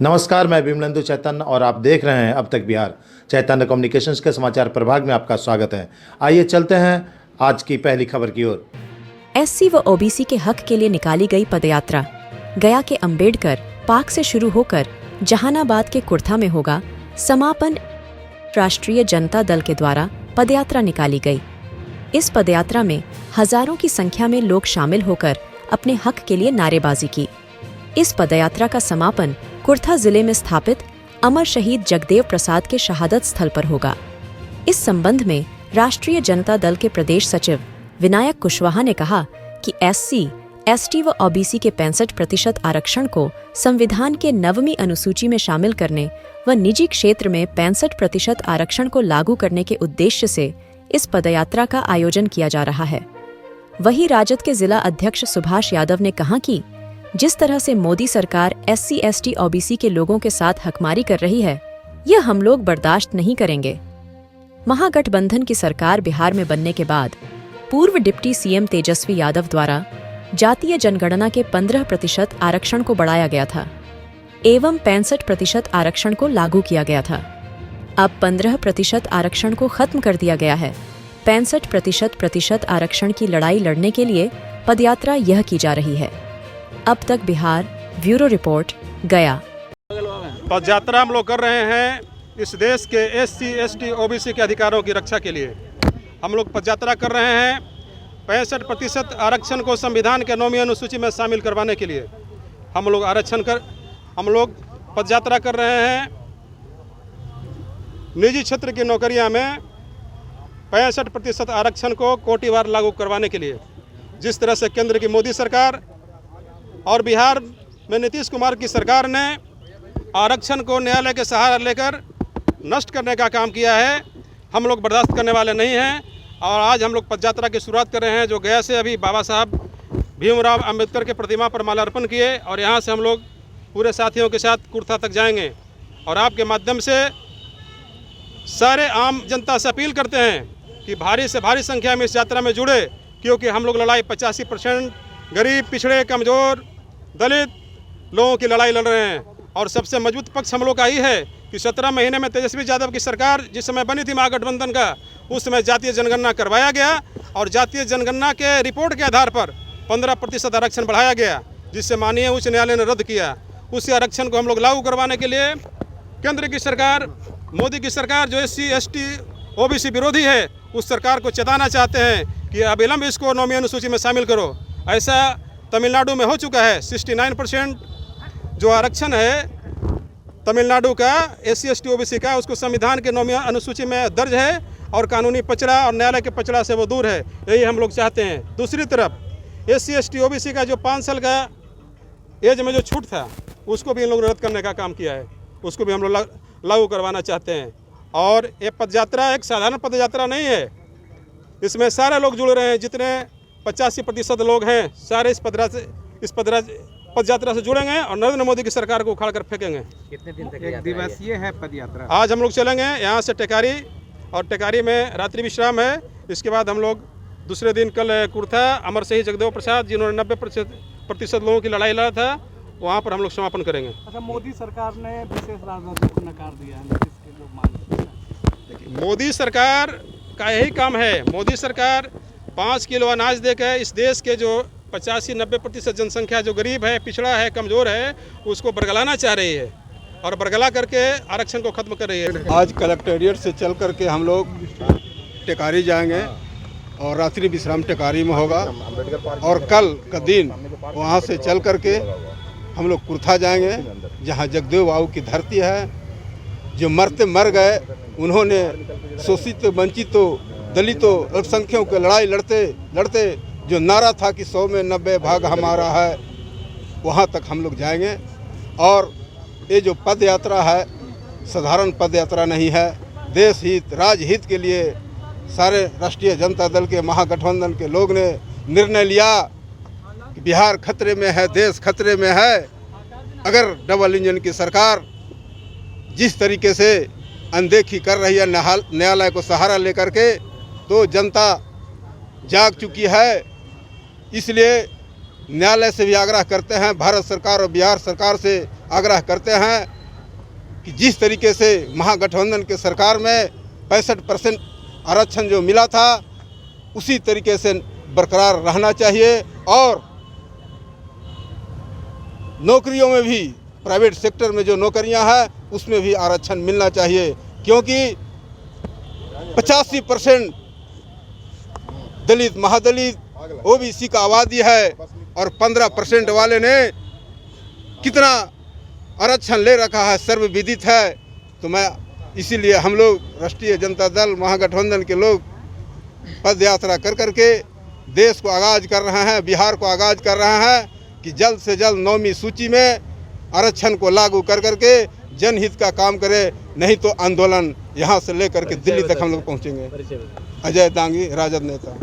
नमस्कार, मैं विमलेंदु चैतन्य और आप देख रहे हैं अब तक बिहार। चैतन्य कम्युनिकेशंस के समाचार प्रभाग में आपका स्वागत है। आइए चलते हैं आज की पहली खबर की ओर। एससी व ओबीसी के हक के लिए निकाली गई पदयात्रा गया के अंबेडकर पार्क से शुरू होकर जहानाबाद के कुर्था में होगा समापन। राष्ट्रीय जनता दल के द्वारा पदयात्रा निकाली गई। इस पदयात्रा में हजारों की संख्या में लोग शामिल होकर अपने हक के लिए नारेबाजी की। इस पदयात्रा का समापन कुर्था जिले में स्थापित अमर शहीद जगदेव प्रसाद के शहादत स्थल पर होगा। इस संबंध में राष्ट्रीय जनता दल के प्रदेश सचिव विनायक कुशवाहा ने कहा कि एससी, एसटी व ओबीसी के 65% आरक्षण को संविधान के 9वीं अनुसूची में शामिल करने व निजी क्षेत्र में 65% आरक्षण को लागू करने के उद्देश्य से इस पदयात्रा का आयोजन किया जा रहा है। वहीं राजद के जिला अध्यक्ष सुभाष यादव ने कहा कि जिस तरह से मोदी सरकार एससी, एसटी, ओबीसी के लोगों के साथ हकमारी कर रही है, यह हम लोग बर्दाश्त नहीं करेंगे। महागठबंधन की सरकार बिहार में बनने के बाद पूर्व डिप्टी सीएम तेजस्वी यादव द्वारा जातीय जनगणना के 15% आरक्षण को बढ़ाया गया था एवं 65% आरक्षण को लागू किया गया था। अब 15% आरक्षण को खत्म कर दिया गया है। 65% आरक्षण की लड़ाई लड़ने के लिए पदयात्रा यह की जा रही है। अब तक बिहार, ब्यूरो रिपोर्ट, गया। पदयात्रा हम लोग कर रहे हैं इस देश के एससी, एसटी, ओबीसी के अधिकारों की रक्षा के लिए। हम लोग पदयात्रा कर रहे हैं 65% आरक्षण को संविधान के 9वीं अनुसूची में शामिल करवाने के लिए। हम लोग पदयात्रा कर रहे हैं निजी क्षेत्र की नौकरियां में 65% आरक्षण को कोटिवार लागू करवाने के लिए। जिस तरह से केंद्र की मोदी सरकार और बिहार में नीतीश कुमार की सरकार ने आरक्षण को न्यायालय के सहारा लेकर नष्ट करने का काम किया है, हम लोग बर्दाश्त करने वाले नहीं हैं। और आज हम लोग पदयात्रा की शुरुआत कर रहे हैं, जो गया से अभी बाबा साहब भीमराव अंबेडकर के प्रतिमा पर माल्यार्पण किए और यहाँ से हम लोग पूरे साथियों के साथ कुर्था तक जाएंगे। और आपके माध्यम से सारे आम जनता से अपील करते हैं कि भारी से भारी संख्या में इस यात्रा में जुड़े, क्योंकि हम लोग लड़ाई 85% गरीब, पिछड़े, कमज़ोर, दलित लोगों की लड़ाई लड़ रहे हैं। और सबसे मजबूत पक्ष हम लोग का ही है कि 17 महीने में तेजस्वी यादव की सरकार जिस समय बनी थी महागठबंधन का, उस समय जातीय जनगणना करवाया गया और जातीय जनगणना के रिपोर्ट के आधार पर 15% आरक्षण बढ़ाया गया, जिससे माननीय उच्च न्यायालय ने रद्द किया। उसी आरक्षण को हम लोग लागू करवाने के लिए केंद्र की सरकार, मोदी की सरकार, जो एससी, एसटी, ओबीसी विरोधी है, उस सरकार को चेताना चाहते हैं कि अविलंब इसको 9वीं अनुसूची में शामिल करो। ऐसा तमिलनाडु में हो चुका है। 69% जो आरक्षण है तमिलनाडु का एससी, एसटी, ओबीसी का, उसको संविधान के 9वीं अनुसूची में दर्ज है और कानूनी पचड़ा और न्यायालय के पचड़ा से वो दूर है। यही हम लोग चाहते हैं। दूसरी तरफ एससी, एसटी, ओबीसी का जो 5 साल का एज में जो छूट था, उसको भी इन लोगों ने रद्द करने का काम किया है। उसको भी हम लोग लागू करवाना चाहते हैं। और ये पदयात्रा एक साधारण पदयात्रा नहीं है, इसमें सारे लोग जुड़ रहे हैं। जितने 85% लोग हैं, सारे इस पदयात्रा से जुड़ेंगे और नरेंद्र मोदी की सरकार को उखाड़ कर फेंकेंगे। कितने दिन तक एक दिवसीय है पदयात्रा? आज हम लोग चलेंगे यहाँ से टेकारी, और टेकारी में रात्रि विश्राम है। इसके बाद हम लोग दूसरे दिन कल कुर्था अमर शहीद जगदेव प्रसाद, जिन्होंने 90% लोगों की लड़ाई लड़ा था, वहाँ पर हम लोग समापन करेंगे। अच्छा, मोदी सरकार ने विशेष राजनीति को नकार दिया है, नीतीश के लोग मांग। मोदी सरकार का यही काम है। मोदी सरकार 5 किलो अनाज देकर इस देश के जो 85-90% जनसंख्या जो गरीब है, पिछड़ा है, कमज़ोर है, उसको बरगलाना चाह रही है और बरगला करके आरक्षण को खत्म कर रही है। आज कलेक्टेरिएट से चल करके हम लोग टेकारी जाएंगे और रात्रि विश्राम टेकारी में होगा। और कल का दिन वहाँ से चल करके हम लोग कुर्था जाएंगे, जहाँ जगदेव बाबू की धरती है। जो मरते मर गए, उन्होंने शोषित, वंचितों, दलितों, अल्पसंख्यकों की लड़ाई लड़ते लड़ते जो नारा था कि 100 में 90 भाग हमारा है, वहाँ तक हम लोग जाएंगे। और ये जो पद यात्रा है, साधारण पद यात्रा नहीं है। देश हित, राज्य हित के लिए सारे राष्ट्रीय जनता दल के महागठबंधन के लोग ने निर्णय लिया कि बिहार खतरे में है, देश खतरे में है। अगर डबल इंजन की सरकार जिस तरीके से अनदेखी कर रही है न्यायालय को सहारा लेकर के, तो जनता जाग चुकी है। इसलिए न्यायालय से भी आग्रह करते हैं, भारत सरकार और बिहार सरकार से, आग्रह करते हैं कि जिस तरीके से महागठबंधन के सरकार में 65% आरक्षण जो मिला था उसी तरीके से बरकरार रहना चाहिए और नौकरियों में भी प्राइवेट सेक्टर में जो नौकरियां हैं उसमें भी आरक्षण मिलना चाहिए, क्योंकि 85% दलित महादलित ओबीसी का आबादी है और 15% वाले ने कितना आरक्षण ले रखा है सर्वविदित है। तो मैं इसीलिए हम लोग राष्ट्रीय जनता दल महागठबंधन के लोग पद यात्रा कर करके देश को आगाज कर रहे हैं, बिहार को आगाज कर रहे हैं कि जल्द से जल्द 9वीं सूची में आरक्षण को लागू कर करके जनहित का काम करे, नहीं तो आंदोलन यहाँ से लेकर के दिल्ली तक हम लोग पहुँचेंगे। अजय दांगी, राजद नेता।